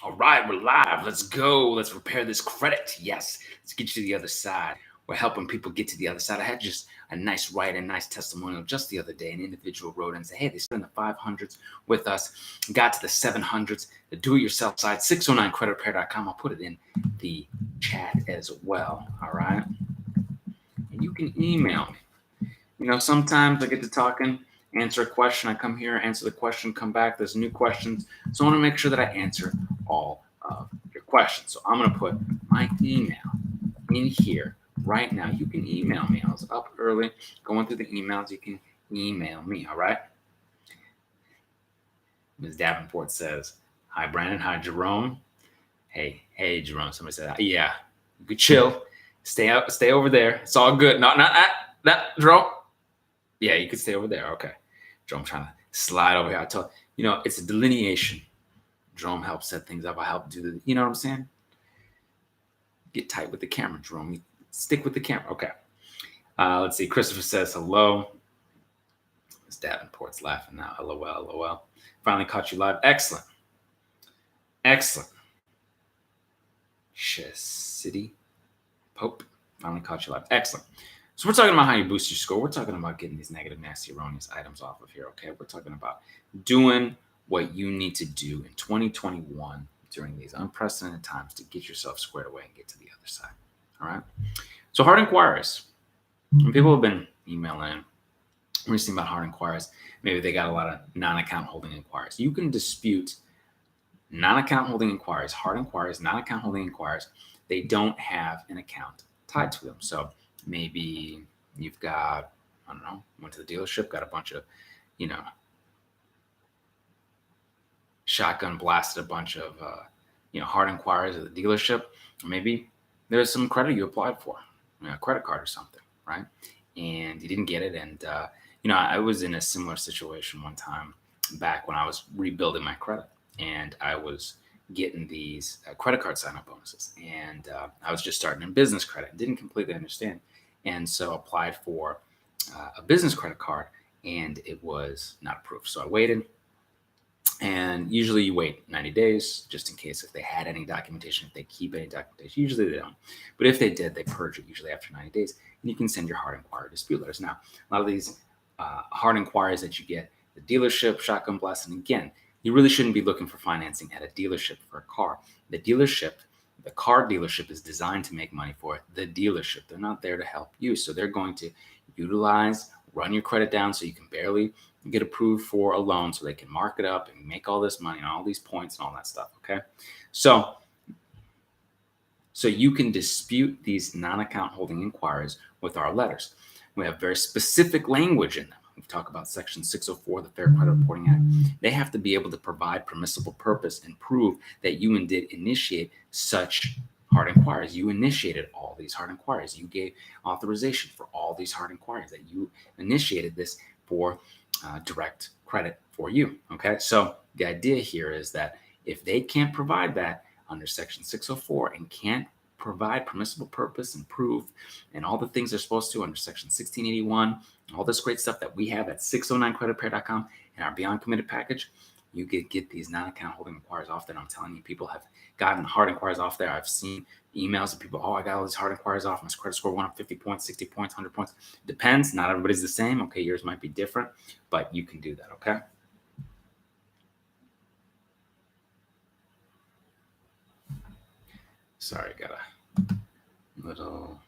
All right, we're live. Let's go. Let's repair this credit. Yes, let's get you to the other side. We're helping people get to the other side. I had just a nice testimonial just the other day. An individual wrote in and said, hey, they started in the 500s with us, got to the 700s, the do-it-yourself side, 609creditrepair.com. I'll put it in the chat as well, all right? And you can email me. You know, sometimes I get to talking, answer a question, I come here, answer the question, come back, there's new questions. So I want to make sure that I answer all of your questions. So I'm going to put my email in here right now. You can email me. I was up early going through the emails. You can email me, all right? Ms. Davenport says, hi, Brandon. Hi, Jerome. Hey, Jerome. Somebody said, yeah, you could chill. Stay over there. It's all good. Not that, Jerome. Yeah, you could stay over there. Okay. Jerome trying to slide over here. I told you know, it's a delineation. Jerome helps set things up. I help do the, you know what I'm saying? Get tight with the camera, Jerome. Stick with the camera. Okay. Let's see. Christopher says hello. Miss Davenport's laughing now. LOL. Finally caught you live. Excellent. City Pope. Finally caught you live. Excellent. So we're talking about how you boost your score. We're talking about getting these negative, nasty, erroneous items off of here, okay? We're talking about doing what you need to do in 2021 during these unprecedented times to get yourself squared away and get to the other side, all right? So hard inquiries. When people have been emailing recently about hard inquiries, maybe they got a lot of non-account holding inquiries. You can dispute non-account holding inquiries, hard inquiries, non-account holding inquiries. They don't have an account tied to them. So maybe you've got, I don't know, went to the dealership, got a bunch of, you know, shotgun blasted a bunch of, hard inquiries at the dealership. Maybe there's some credit you applied for, a credit card or something, right? And you didn't get it. And, I was in a similar situation one time back when I was rebuilding my credit, and I was getting these credit card sign-up bonuses. And I was just starting in business credit, didn't completely understand. And so applied for a business credit card, and it was not approved. So I waited. And usually you wait 90 days just in case if they had any documentation, if they keep any documentation. Usually they don't. But if they did, they purge it usually after 90 days. And you can send your hard inquiry dispute letters. Now, a lot of these hard inquiries that you get, the dealership, shotgun blast, and again, you really shouldn't be looking for financing at a dealership for a car. The car dealership is designed to make money for the dealership. They're not there to help you. So they're going to run your credit down so you can barely get approved for a loan so they can mark it up and make all this money and all these points and all that stuff, okay? So you can dispute these non-account holding inquiries with our letters. We have very specific language in them. We talk about Section 604 of the Fair Credit Reporting Act. They have to be able to provide permissible purpose and prove that you did initiate such hard inquiries. You initiated all these hard inquiries. You gave authorization for all these hard inquiries, that you initiated this for direct credit for you, okay? So the idea here is that if they can't provide that under Section 604 and can't provide permissible purpose and proof and all the things they're supposed to under Section 1681, all this great stuff that we have at 609creditrepair.com and our Beyond Committed package, you get these non-account holding inquiries off there. And I'm telling you, people have gotten hard inquiries off there. I've seen emails of people, I got all these hard inquiries off. My credit score went up 50 points, 60 points, 100 points. Depends. Not everybody's the same. Okay, yours might be different, but you can do that, okay? Sorry, got a little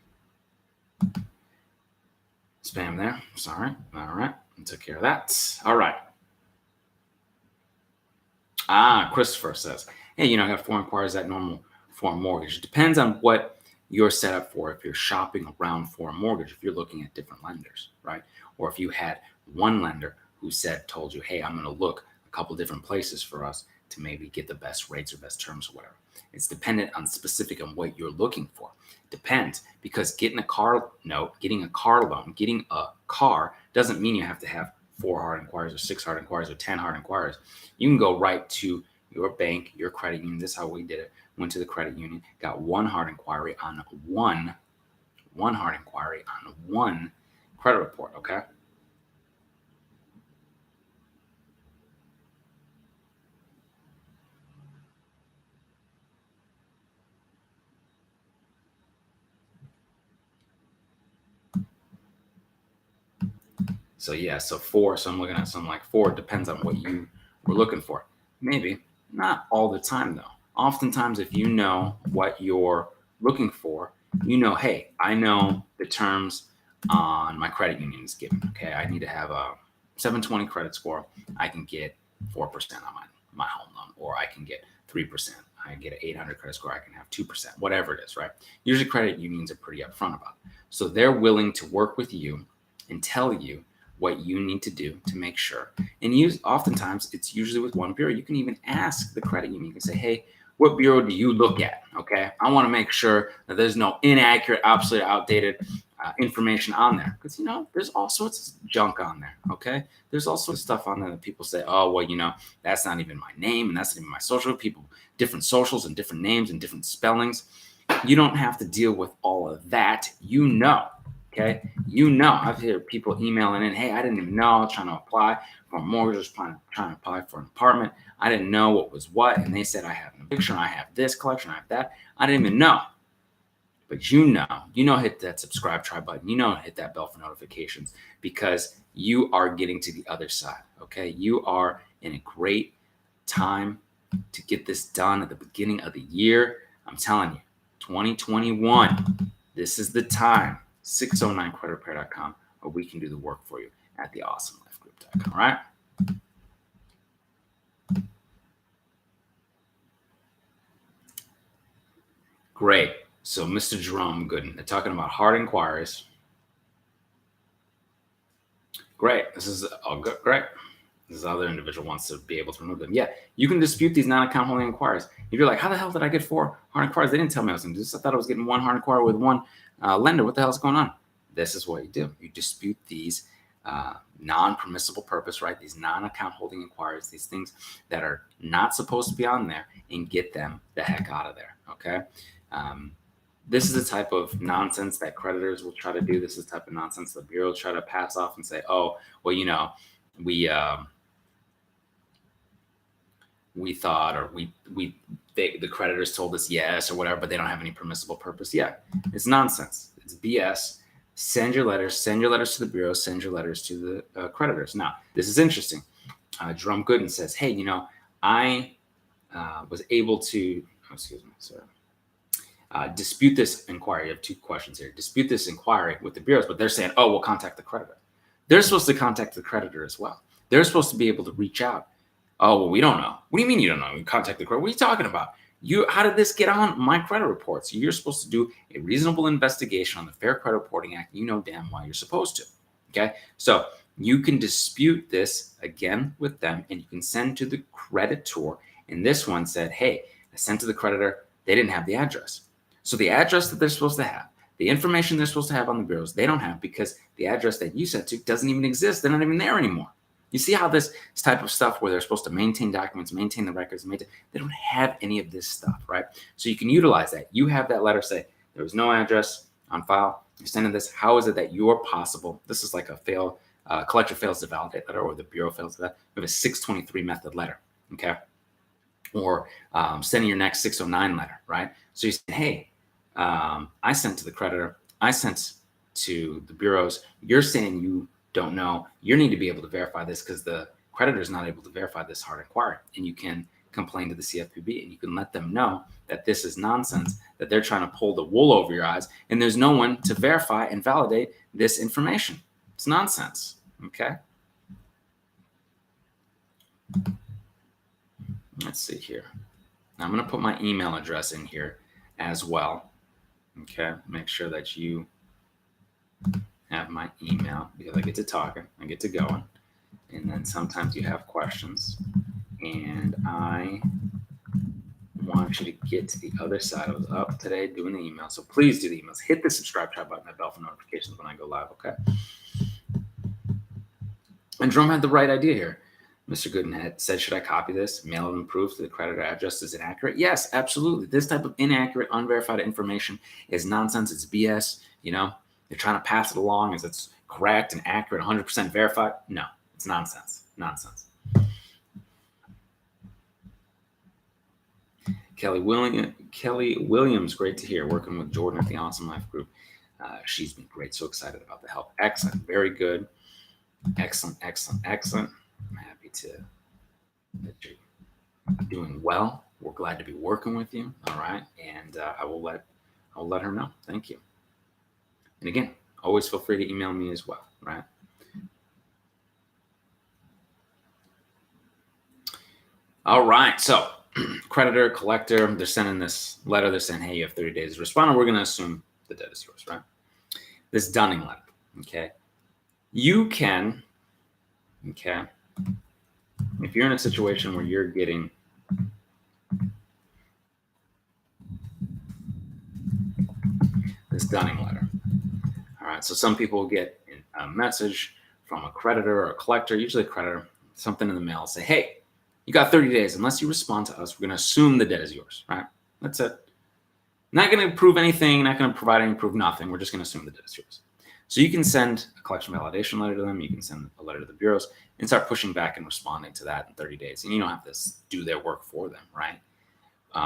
spam there. Sorry. All right. I took care of that. All right. Christopher says, hey, I got 4 inquiries at normal for a mortgage. It depends on what you're set up for. If you're shopping around for a mortgage, if you're looking at different lenders, right? Or if you had one lender who told you, hey, I'm going to look a couple different places for us to maybe get the best rates or best terms or whatever. It's dependent on specific on what you're looking for. Depends, because getting a car note, getting a car loan, getting a car doesn't mean you have to have 4 hard inquiries or 6 hard inquiries or 10 hard inquiries. You can go right to your bank, your credit union. This is how we did it. Went to the credit union, got one hard inquiry on one credit report, okay? So yeah, so 4. So I'm looking at something like 4. It depends on what you were looking for. Maybe not all the time though. Oftentimes, if you know what you're looking for, you know, hey, I know the terms on my credit union is given. Okay, I need to have a 720 credit score. I can get 4% on my home loan, or I can get 3%. I get an 800 credit score. I can have 2%, whatever it is, right? Usually, credit unions are pretty upfront about it, so they're willing to work with you and tell you what you need to do to make sure. And oftentimes it's usually with one bureau. You can even ask the credit union. You can say, hey, what bureau do you look at? Okay, I want to make sure that there's no inaccurate, obsolete, outdated information on there, because there's all sorts of junk on there. Okay, there's also stuff on there that people say, oh well, that's not even my name and that's not even my social. People, different socials and different names and different spellings. You don't have to deal with all of that. Okay, I've heard people emailing in, hey, I didn't even know I was trying to apply for a mortgage, trying to apply for an apartment. I didn't know what was what, and they said I have an eviction, I have this collection, I have that. I didn't even know. But hit that subscribe, try button. Hit that bell for notifications, because you are getting to the other side. Okay, you are in a great time to get this done at the beginning of the year. I'm telling you, 2021, this is the time. 609creditrepair.com, or we can do the work for you at theawesomelifegroup.com. All right. Great. So, Mr. Jerome Gooden, they're talking about hard inquiries. Great. This is all good. Great. This other individual wants to be able to remove them. Yeah, you can dispute these non-account holding inquiries. If you're like, how the hell did I get 4 hard inquiries? They didn't tell me I was going to do this. I thought I was getting 1 hard inquiry with 1 lender. What the hell is going on? This is what you do. You dispute these non-permissible purpose, right? These non-account holding inquiries, these things that are not supposed to be on there, and get them the heck out of there. Okay. This is the type of nonsense that creditors will try to do. This is the type of nonsense the bureau will try to pass off and say, oh, well, we thought, or the creditors told us yes or whatever, but they don't have any permissible purpose. Yeah, it's nonsense. It's BS. Send your letters to the bureau, send your letters to the creditors. Now, this is interesting. Jerome Gooden says, hey, I was able to, dispute this inquiry. I have 2 questions here. Dispute this inquiry with the bureaus, but they're saying, oh, we'll contact the creditor. They're supposed to contact the creditor as well. They're supposed to be able to reach out. Oh, well, we don't know. What do you mean you don't know? You contact the creditor. What are you talking about? How did this get on my credit reports? You're supposed to do a reasonable investigation on the Fair Credit Reporting Act. You know damn well you're supposed to. Okay, so you can dispute this again with them, and you can send to the creditor. And this one said, hey, I sent to the creditor. They didn't have the address. So the address that they're supposed to have, the information they're supposed to have on the bureaus, they don't have, because the address that you sent to doesn't even exist. They're not even there anymore. You see how this type of stuff, where they're supposed to maintain documents, maintain the records, they don't have any of this stuff, right? So you can utilize that. You have that letter say, there was no address on file. You're sending this. How is it that you're possible? This is like a collector fails to validate letter, or the bureau fails to validate. We have a 623 method letter, okay? Or sending your next 609 letter, right? So you say, hey, I sent to the creditor. I sent to the bureaus. You're saying you don't know. You need to be able to verify this, because the creditor is not able to verify this hard inquiry. And you can complain to the CFPB, and you can let them know that this is nonsense, that they're trying to pull the wool over your eyes, and there's no one to verify and validate this information. It's nonsense. Okay. Let's see here. I'm going to put my email address in here as well. Okay. Make sure that you have my email, because I get to talking, I get to going, and then sometimes you have questions, and I want you to get to the other side. I was up today doing the email, so please do the emails. Hit the subscribe button, that bell for notifications when I go live. Okay. And Jerome had the right idea here. Mr. Gooden had said, should I copy this, mail it in proof to the creditor address? Is inaccurate? Yes, absolutely. This type of inaccurate, unverified information is nonsense. It's BS. They're trying to pass it along as it's correct and accurate, 100% verified. No, it's nonsense. Nonsense. Kelly Williams, great to hear, working with Jordan at the Awesome Life Group. She's been great. So excited about the help. Excellent. Very good. Excellent, excellent, excellent. I'm happy that you're doing well. We're glad to be working with you. All right, and I will let her know. Thank you. And again, always feel free to email me as well. Right. All right. So, creditor, collector, they're sending this letter. They're saying, hey, you have 30 days to respond, and we're going to assume the debt is yours, right? This dunning letter. Okay. You can, okay, if you're in a situation where you're getting this dunning letter, all right, so some people get a message from a creditor or a collector, usually a creditor, something in the mail, say, hey, you got 30 days. Unless you respond to us, we're going to assume the debt is yours, right? That's it. Not going to prove anything, not going to provide any proof, nothing. We're just going to assume the debt is yours. So you can send a collection validation letter to them. You can send a letter to the bureaus and start pushing back and responding to that in 30 days. And you don't have to do their work for them, right?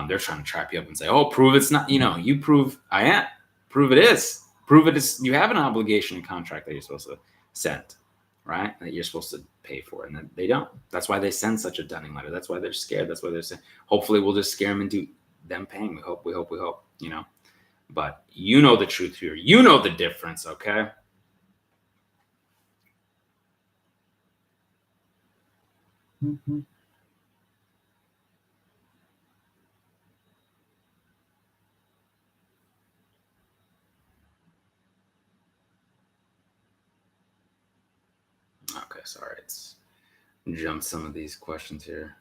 They're trying to trap you up and say, oh, prove it's not, you prove I am. Prove it is. Prove it is. You have an obligation and contract that you're supposed to send, right? That you're supposed to pay for. And then they don't. That's why they send such a dunning letter. That's why they're scared. That's why they're saying, hopefully we'll just scare them into them paying. We hope, But you know the truth here. You know the difference, okay? Mm-hmm. Okay, sorry. It's jumped some of these questions here.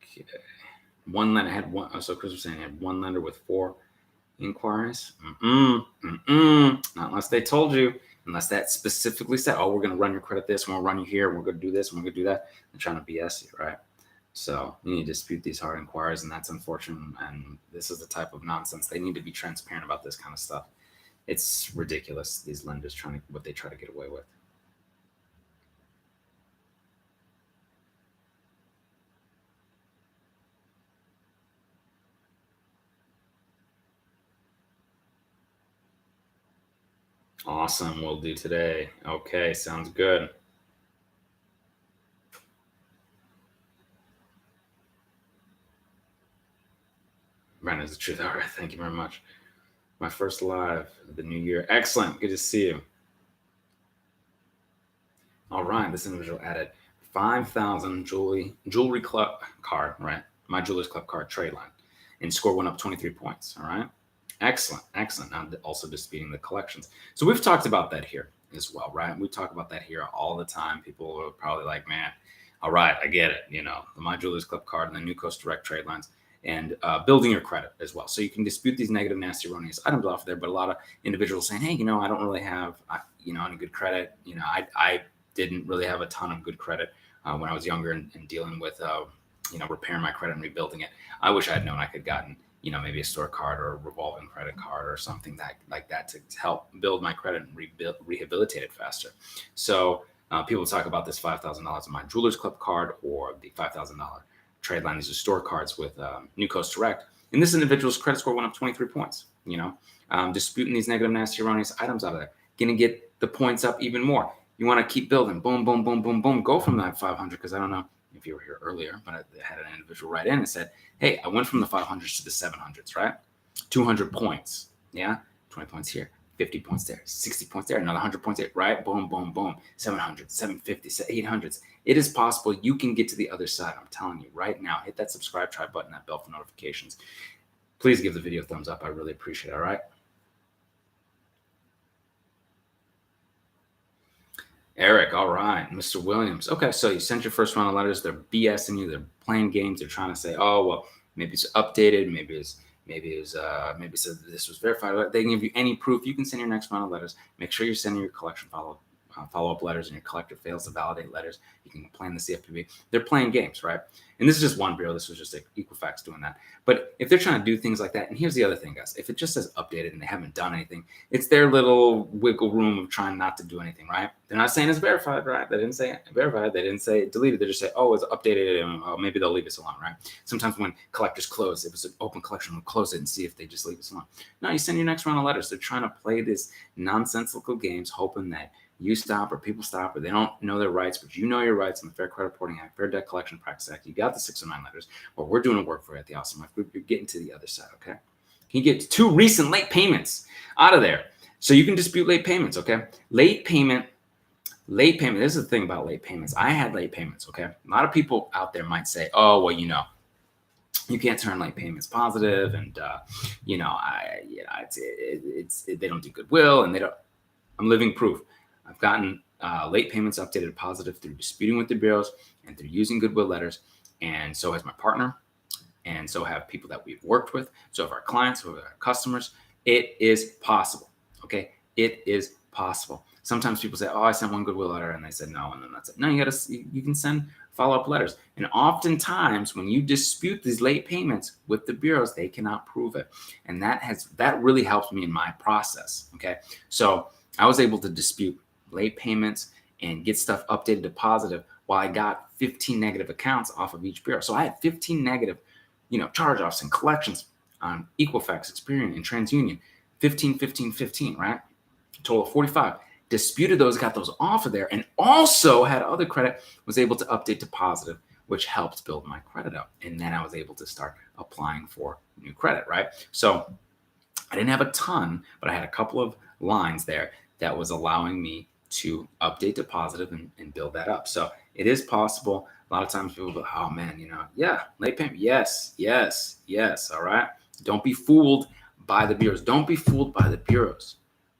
Okay. One lender had one. So Chris was saying he had one lender with 4 inquiries. Not unless they told you. Unless that specifically said, oh, we're going to run your credit this, we're going to run you here, we're going to do this, and we're going to do that. They're trying to BS you, right? So you need to dispute these hard inquiries, and that's unfortunate. And this is the type of nonsense. They need to be transparent about this kind of stuff. It's ridiculous. These lenders what they try to get away with. Awesome. We'll do today. Okay. Sounds good. Brandon, is the truth. All right. Thank you very much. My first live of the new year. Excellent. Good to see you. All right. This individual added 5,000 jewelry club card, right? My Jewelers Club card trade line. And score went up 23 points. All right. Excellent. Excellent. Now also disputing the collections. So we've talked about that here as well, right? We talk about that here all the time. People are probably like, man, all right, I get it. The My Jewelers Club card and the New Coast Direct trade lines and building your credit as well. So you can dispute these negative, nasty, erroneous items off there. But a lot of individuals saying, hey, I don't really have, any good credit. I didn't really have a ton of good credit when I was younger and dealing with, repairing my credit and rebuilding it. I wish I had known I could gotten, maybe a store card or a revolving credit card or something like that to help build my credit and rehabilitate it faster. So people talk about this $5,000 in my Jewelers Club card or the $5,000 trade line. These are store cards with New Coast Direct. And this individual's credit score went up 23 points. Disputing these negative, nasty, erroneous items out of there. Going to get the points up even more. You want to keep building. Boom, boom, boom, boom, boom. Go from that 500 because I don't know if you were here earlier, but I had an individual write in and said, hey, I went from the 500s to the 700s, right? 200 points. Yeah. 20 points here, 50 points there, 60 points there, another 100 points there, right? Boom, boom, boom. 700, 750, 800s. It is possible you can get to the other side. I'm telling you right now, hit that subscribe, try button, that bell for notifications. Please give the video a thumbs up. I really appreciate it. All right. Eric, all right. Mr. Williams. Okay, so you sent your first round of letters. They're BSing you. They're playing games. They're trying to say, oh, well, maybe it's updated. Maybe it said this was verified. They can give you any proof. You can send your next round of letters. Make sure you're sending your collection follow follow-up letters and your collector fails to validate letters, you can complain to the CFPB. They're playing games, right? And this is just one bureau. This was just Equifax doing that. But if they're trying to do things like that, and here's the other thing, guys. If it just says updated and they haven't done anything, it's their little wiggle room of trying not to do anything, right? They're not saying it's verified, right? They didn't say verified. They didn't say deleted. They just say, oh, it's updated, and maybe they'll leave us alone, right? Sometimes when collectors close, if it's an open collection, we'll close it and see if they just leave us alone. No, you send your next round of letters. They're trying to play this nonsensical games, hoping that you stop or people stop or they don't know their rights, but you know your rights in the Fair Credit Reporting Act, Fair Debt Collection Practice Act. You got the 609 letters, but we're doing a work for you at the Awesome Life Group. You're getting to the other side, okay? Can you get 2 recent late payments out of there? So you can dispute late payments, okay? Late payment. This is the thing about late payments. I had late payments, okay? A lot of people out there might say, oh, well, you can't turn late payments positive, and they don't do goodwill, and they don't. I'm living proof. I've gotten late payments updated to positive through disputing with the bureaus and through using goodwill letters, and so has my partner, and so have people that we've worked with, so have our clients, so have our customers. It is possible, okay? It is possible. Sometimes people say, oh, I sent one goodwill letter, and they said no, and then that's it. No, you can send follow-up letters. And oftentimes when you dispute these late payments with the bureaus, they cannot prove it. And that really helps me in my process, okay? So I was able to dispute late payments and get stuff updated to positive while I got 15 negative accounts off of each bureau. So I had 15 negative, charge-offs and collections on Equifax, Experian, and TransUnion. 15, right? Total of 45. Disputed those, got those off of there, and also had other credit, was able to update to positive, which helped build my credit up. And then I was able to start applying for new credit, right? So I didn't have a ton, but I had a couple of lines there that was allowing me to update to positive and build that up. So it is possible. A lot of times people go, oh man, late payment. Yes. All right. Don't be fooled by the bureaus. Don't be fooled by the bureaus.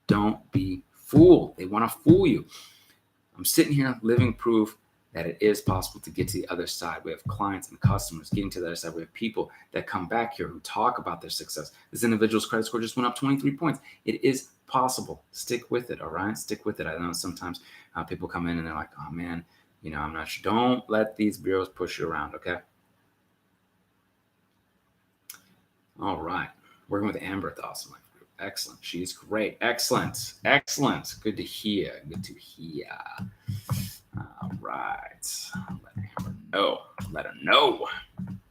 Don't be fooled. They want to fool you. I'm sitting here living proof that it is possible to get to the other side. We have clients and customers getting to the other side. We have people that come back here who talk about their success. This individual's credit score just went up 23 points. It is possible. Stick with it, all right? Stick with it. I know sometimes people come in and they're like, oh man, I'm not sure. Don't let these bureaus push you around, okay? All right. Working with Amber at the Awesome Life Group. Excellent. She's great. Excellent. Good to hear. All right. Let her know.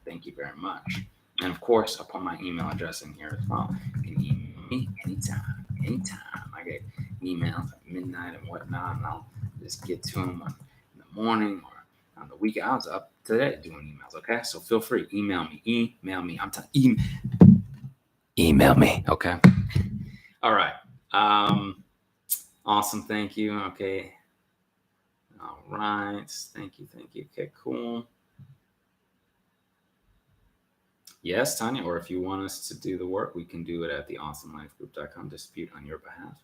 Thank you very much. And of course, I'll put my email address in here as well. You can email me anytime. I get emails at midnight and whatnot, and I'll just get to them in the morning or on the weekend. I was up today doing emails, okay? So feel free. Email me. I'm telling email me, okay? All right. Awesome. Thank you. Okay. All right. Thank you. Okay, cool. Yes, Tanya, or if you want us to do the work, we can do it at the awesomelifegroup.com, dispute on your behalf.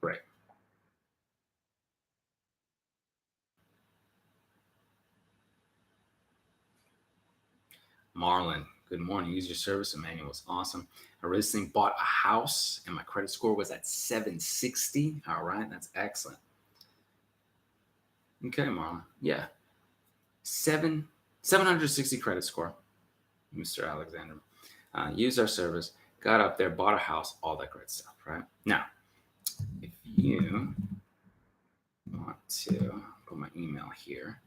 Great. Marlon, good morning. Use your service. Emmanuel was awesome. I recently bought a house and my credit score was at 760. All right, that's excellent. Okay, Marlon. Yeah. 760 credit score, Mr. Alexander. Used our service, got up there, bought a house, all that great stuff, right? Now, if you want to put my email here.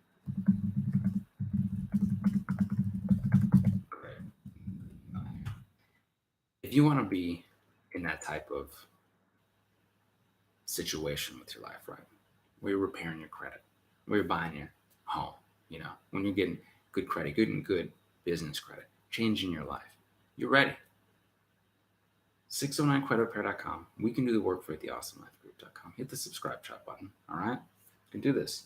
If you want to be in that type of situation with your life, right? Where you're repairing your credit, where you're buying your home, when you're getting good credit, good business credit, changing your life, you're ready. 609creditrepair.com. We can do the work for you at the awesomelifegroup.com. Hit the subscribe chat button, all right? You can do this.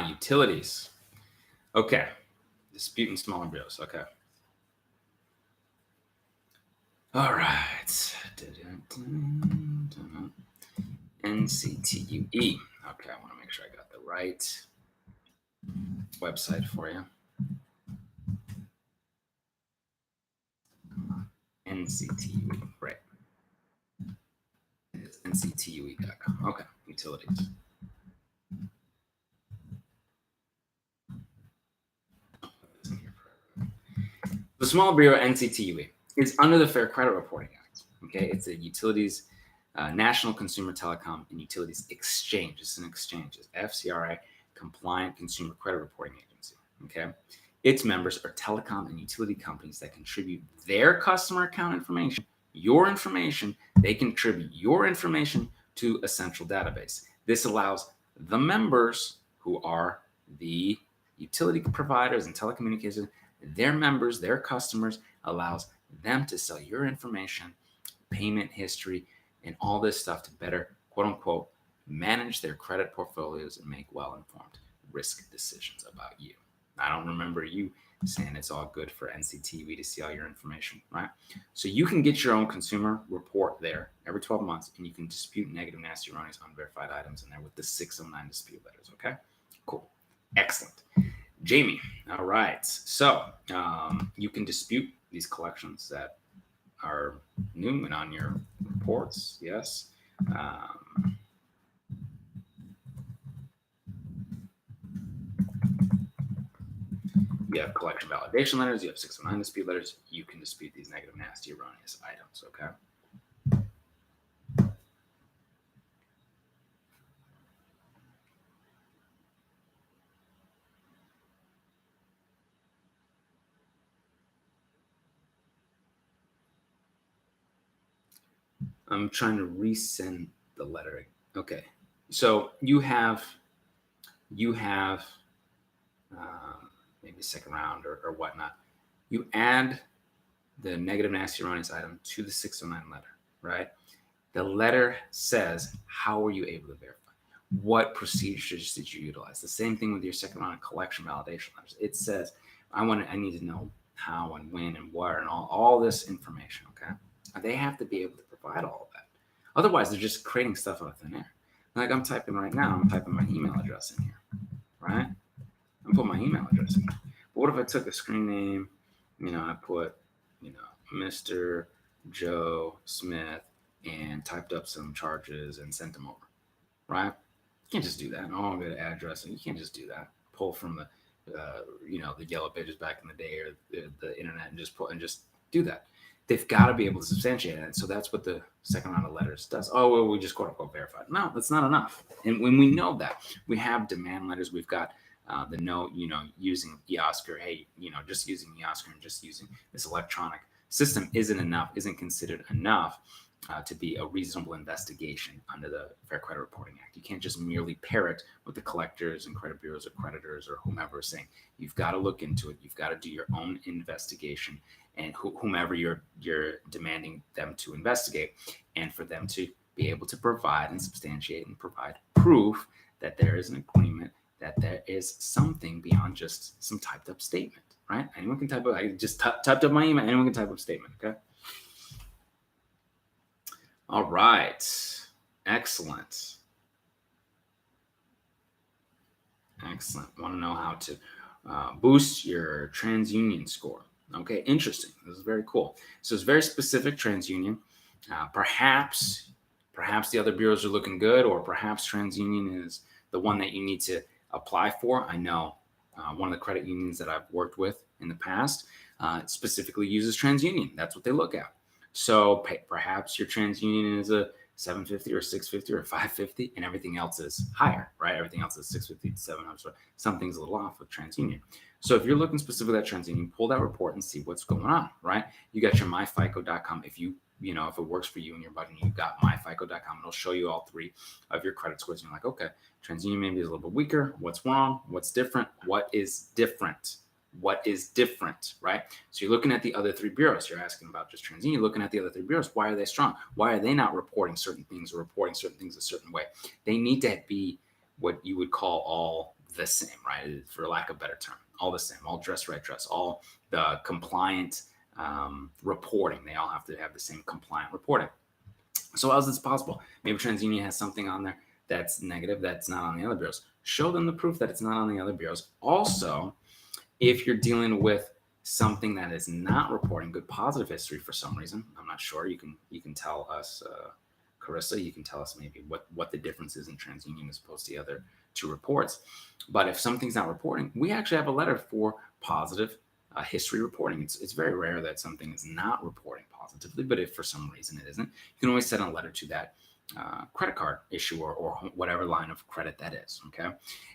Utilities. Okay. Disputing smaller bills. Okay. All right. NCTUE. Okay, I want to make sure I got the right website for you. NCTUE, right. It's nctue.com. Okay, utilities. The small bureau NCTUE is under the Fair Credit Reporting Act. Okay, it's a utilities, National Consumer Telecom and Utilities Exchange. It's an exchange. It's FCRA compliant consumer credit reporting agency. Okay, its members are telecom and utility companies that contribute their customer account information, your information. They contribute your information to a central database. This allows the members, who are the utility providers and telecommunications, their members, their customers, allows them to sell your information, payment history, and all this stuff to better, quote unquote, manage their credit portfolios and make well-informed risk decisions about you. I don't remember you saying it's all good for NCTV to see all your information, right? So you can get your own consumer report there every 12 months, and you can dispute negative, nasty, erroneous, unverified items in there with the 609 dispute letters, okay? Cool. Excellent. Jamie, all right. So you can dispute these collections that are new and on your reports, yes. You have collection validation letters, you have 609 dispute letters. You can dispute these negative, nasty, erroneous items, okay? I'm trying to resend the letter. Okay. So you have maybe second round or whatnot. You add the negative, nasty, erroneous item to the 609 letter, right? The letter says, how were you able to verify? What procedures did you utilize? The same thing with your second round of collection validation letters. It says, I need to know how and when and where and all this information, okay? They have to be able to provide all of that. Otherwise, they're just creating stuff out of thin air. Like I'm typing right now, I'm typing my email address in here, right? I'm putting my email address in here. But what if I took a screen name, I put, Mr. Joe Smith, and typed up some charges and sent them over, right? You can't just do that. Oh, get an address, and you can't just do that. Pull from the, the yellow pages back in the day or the internet and just do that. They've got to be able to substantiate it. So that's what the second round of letters does. Oh, well, we just quote unquote verified. No, that's not enough. And when we know that, we have demand letters. We've got the note, using eOscar. Hey, just using eOscar and just using this electronic system isn't considered enough to be a reasonable investigation under the Fair Credit Reporting Act. You can't just merely parrot what the collectors and credit bureaus or creditors or whomever is saying. You've got to look into it. You've got to do your own investigation, and whomever you're demanding them to investigate, and for them to be able to provide and substantiate and provide proof that there is an agreement, that there is something beyond just some typed up statement, right? Anyone can type up. I just typed up my email. Anyone can type up a statement, okay? All right. Excellent. Excellent. Want to know how to boost your TransUnion score. Okay, interesting. This is very cool. So it's very specific TransUnion. Perhaps the other bureaus are looking good, or perhaps TransUnion is the one that you need to apply for. I know one of the credit unions that I've worked with in the past specifically uses TransUnion. That's what they look at. So perhaps your TransUnion is a 750 or 650 or 550, and everything else is higher, right? Everything else is 650 to 700. So something's a little off with TransUnion. So if you're looking specifically at TransUnion, pull that report and see what's going on, right? You got your myfico.com. If if it works for you and your budget, you've got myfico.com. It'll show you all three of your credit scores. And you're like, okay, TransUnion maybe is a little bit weaker. What's wrong? What's different? What is different? What is different, right? So you're looking at the other three bureaus. You're asking about just TransUnion. You're looking at the other three bureaus. Why are they strong? Why are they not reporting certain things or reporting certain things a certain way? They need to be what you would call all the same, right? For lack of a better term, all the same, all dress, right dress, all the compliant reporting. They all have to have the same compliant reporting. So how is this possible? Maybe TransUnion has something on there that's negative that's not on the other bureaus. Show them the proof that it's not on the other bureaus. Also, if you're dealing with something that is not reporting good positive history for some reason, I'm not sure. You can tell us, Carissa. You can tell us maybe what the difference is in TransUnion as opposed to the other two reports. But if something's not reporting, we actually have a letter for positive history reporting. It's very rare that something is not reporting positively, but if for some reason it isn't, you can always send a letter to that credit card issuer or whatever line of credit that is. Okay.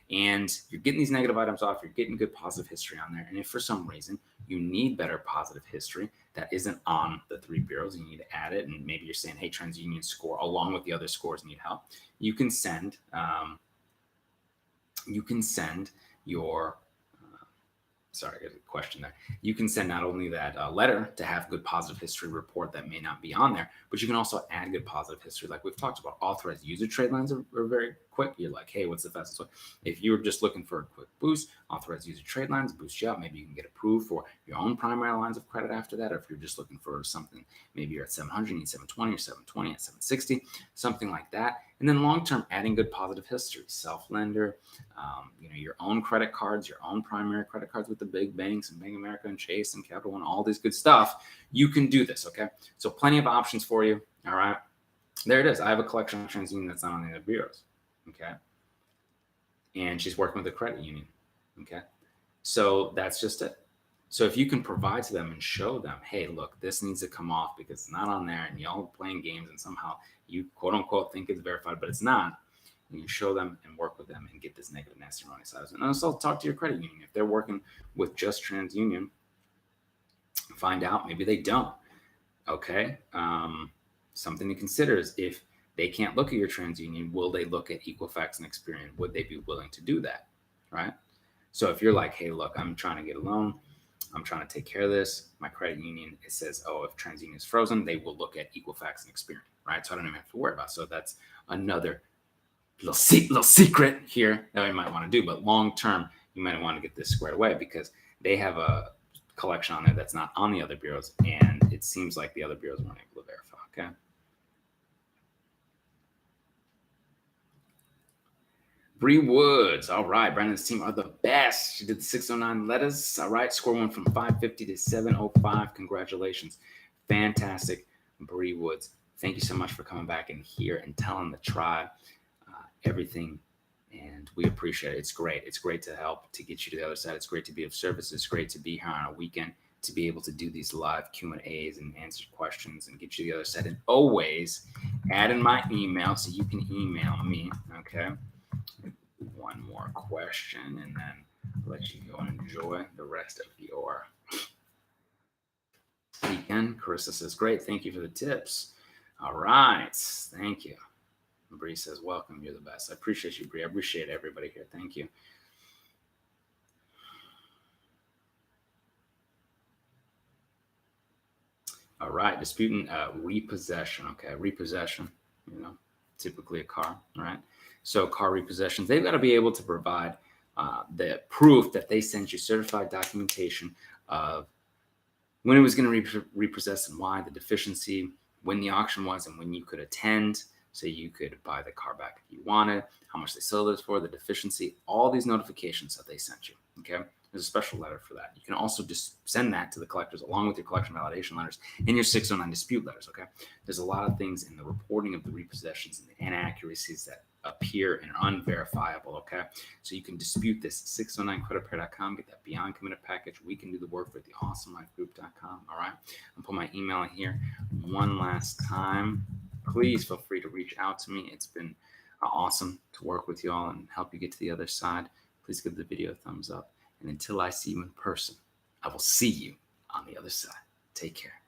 And you're getting these negative items off, you're getting good positive history on there. And if for some reason you need better positive history that isn't on the three bureaus, you need to add it. And maybe you're saying, hey, TransUnion score along with the other scores need help. You can send your sorry, I got a question there. You can send not only that letter to have good positive history report that may not be on there, but you can also add good positive history. Like we've talked about, authorized user trade lines are very quick. You're like, hey, what's the fastest way? If you're just looking for a quick boost, authorized user trade lines boost you up. Maybe you can get approved for your own primary lines of credit after that. Or if you're just looking for something, maybe you're at 700, you need 720 or 720 at 760, something like that. And then long-term, adding good positive history, self-lender, your own credit cards, your own primary credit cards with the big banks and Bank of America and Chase and Capital One, all this good stuff. You can do this, okay? So plenty of options for you, all right? There it is. I have a collection of TransUnion that's not on the other bureaus, okay? And she's working with a credit union, okay? So that's just it. So if you can provide to them and show them, hey, look, this needs to come off because it's not on there and y'all playing games and somehow you quote unquote think it's verified, but it's not. And you show them and work with them and get this negative nasty erroneous items. And also talk to your credit union. If they're working with just TransUnion, find out maybe they don't. Okay. Something to consider is if they can't look at your TransUnion, will they look at Equifax and Experian? Would they be willing to do that? Right. So if you're like, hey, look, I'm trying to get a loan. I'm trying to take care of this. My credit union, it says, oh, if TransUnion is frozen, they will look at Equifax and Experian, right? So I don't even have to worry about it. So that's another little secret here that we might want to do. But long term, you might want to get this squared away because they have a collection on there that's not on the other bureaus. And it seems like the other bureaus weren't able to verify, okay? Bree Woods. All right. Brandon's team are the best. She did the 609 letters. All right. Score went from 550 to 705. Congratulations. Fantastic, Bree Woods. Thank you so much for coming back in here and telling the tribe everything. And we appreciate it. It's great. It's great to help to get you to the other side. It's great to be of service. It's great to be here on a weekend to be able to do these live Q&As and answer questions and get you to the other side. And always add in my email so you can email me. Okay. One more question and then let you go and enjoy the rest of your weekend. Carissa says, great. Thank you for the tips. All right. Thank you. Bree says, welcome. You're the best. I appreciate you, Bree. I appreciate everybody here. Thank you. All right. Disputing repossession. Okay. Repossession, typically a car. All right. So car repossessions, they've got to be able to provide the proof that they sent you certified documentation of when it was going to repossess and why, the deficiency, when the auction was, and when you could attend so you could buy the car back if you wanted, how much they sold it for, the deficiency, all these notifications that they sent you. Okay. There's a special letter for that. You can also just send that to the collectors along with your collection validation letters and your 609 dispute letters. Okay. There's a lot of things in the reporting of the repossessions and the inaccuracies that appear and are unverifiable. Okay. So you can dispute this 609creditrepair.com, get that beyond committed package. We can do the work for the awesomelifegroup.com. All right. I'll put my email in here one last time. Please feel free to reach out to me. It's been awesome to work with you all and help you get to the other side. Please give the video a thumbs up. And until I see you in person, I will see you on the other side. Take care.